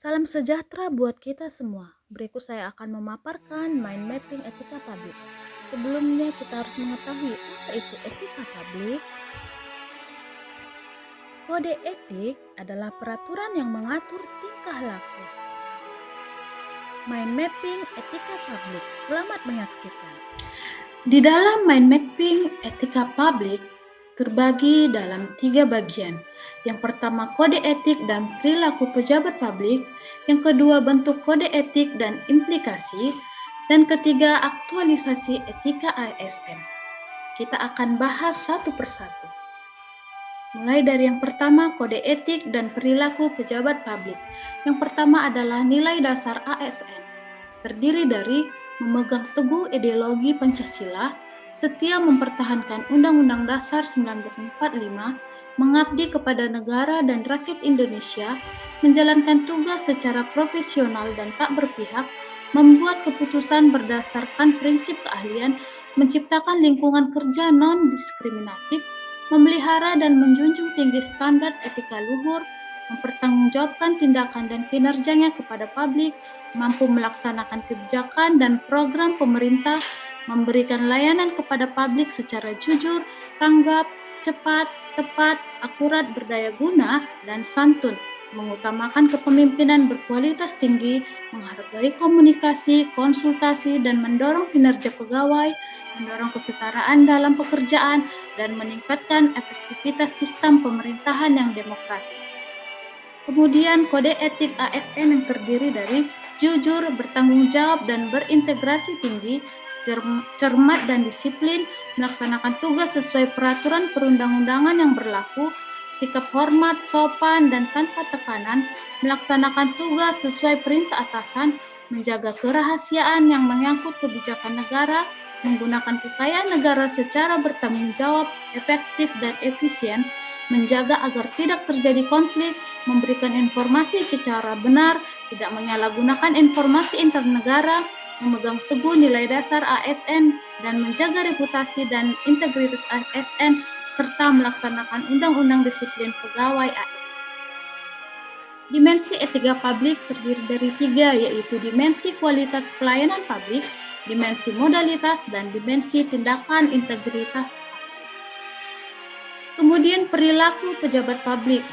Salam sejahtera buat kita semua. Berikut saya akan memaparkan mind mapping etika publik. Sebelumnya kita harus mengetahui apa itu etika publik. Kode etik adalah peraturan yang mengatur tingkah laku. Mind mapping etika publik. Selamat menyaksikan. Di dalam mind mapping etika publik terbagi dalam 3 bagian. Yang pertama kode etik dan perilaku pejabat publik, yang kedua bentuk kode etik dan implikasi, dan ketiga aktualisasi etika ASN. Kita akan bahas satu persatu. Mulai dari yang pertama, kode etik dan perilaku pejabat publik. Yang pertama adalah nilai dasar ASN. Terdiri dari memegang teguh ideologi Pancasila, setia mempertahankan Undang-Undang Dasar 1945, mengabdi kepada negara dan rakyat Indonesia, menjalankan tugas secara profesional dan tak berpihak, membuat keputusan berdasarkan prinsip keahlian, menciptakan lingkungan kerja non-diskriminatif, memelihara dan menjunjung tinggi standar etika luhur, mempertanggungjawabkan tindakan dan kinerjanya kepada publik, mampu melaksanakan kebijakan dan program pemerintah, memberikan layanan kepada publik secara jujur, tanggap, cepat, tepat, akurat, berdaya guna, dan santun, mengutamakan kepemimpinan berkualitas tinggi, menghargai komunikasi, konsultasi, dan mendorong kinerja pegawai, mendorong kesetaraan dalam pekerjaan, dan meningkatkan efektivitas sistem pemerintahan yang demokratis. Kemudian kode etik ASN yang terdiri dari jujur, bertanggung jawab, dan berintegrasi tinggi, cermat dan disiplin, melaksanakan tugas sesuai peraturan perundang-undangan yang berlaku, sikap hormat, sopan, dan tanpa tekanan, melaksanakan tugas sesuai perintah atasan, menjaga kerahasiaan yang menyangkut kebijakan negara, menggunakan kekayaan negara secara bertanggung jawab, efektif, dan efisien, menjaga agar tidak terjadi konflik, memberikan informasi secara benar, tidak menyalahgunakan informasi internegara, memegang teguh nilai dasar ASN, dan menjaga reputasi dan integritas ASN, serta melaksanakan undang-undang disiplin pegawai ASN. Dimensi etika publik terdiri dari 3, yaitu dimensi kualitas pelayanan publik, dimensi modalitas, dan dimensi tindakan integritas publik. Kemudian perilaku pejabat publik.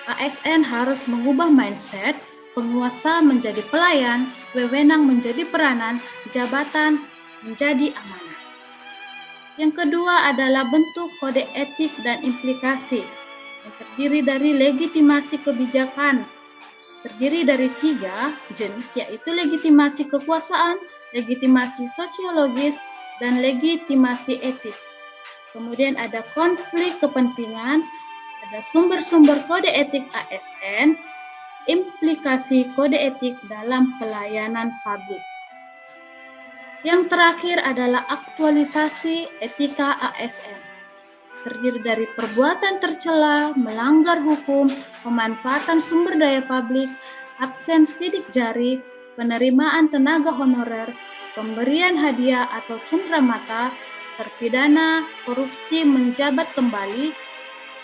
ASN harus mengubah mindset penguasa menjadi pelayan, wewenang menjadi peranan, jabatan menjadi amanah. Yang kedua adalah bentuk kode etik dan implikasi, yang terdiri dari legitimasi kebijakan. Terdiri dari 3 jenis, yaitu legitimasi kekuasaan, legitimasi sosiologis, dan legitimasi etis. Kemudian ada konflik kepentingan, ada sumber-sumber kode etik ASN, implikasi kode etik dalam pelayanan publik. Yang terakhir adalah aktualisasi etika ASN. Terdiri dari perbuatan tercela, melanggar hukum, pemanfaatan sumber daya publik, absen sidik jari, penerimaan tenaga honorer, pemberian hadiah atau cenderamata, terpidana korupsi menjabat kembali,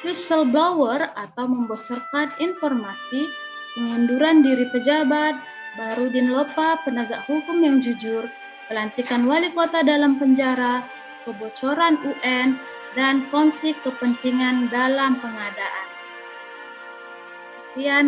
whistleblower atau membocorkan informasi, pengunduran diri pejabat, Barudin Lopa penegak hukum yang jujur, pelantikan wali kota dalam penjara, kebocoran UN, dan konflik kepentingan dalam pengadaan. Sekian.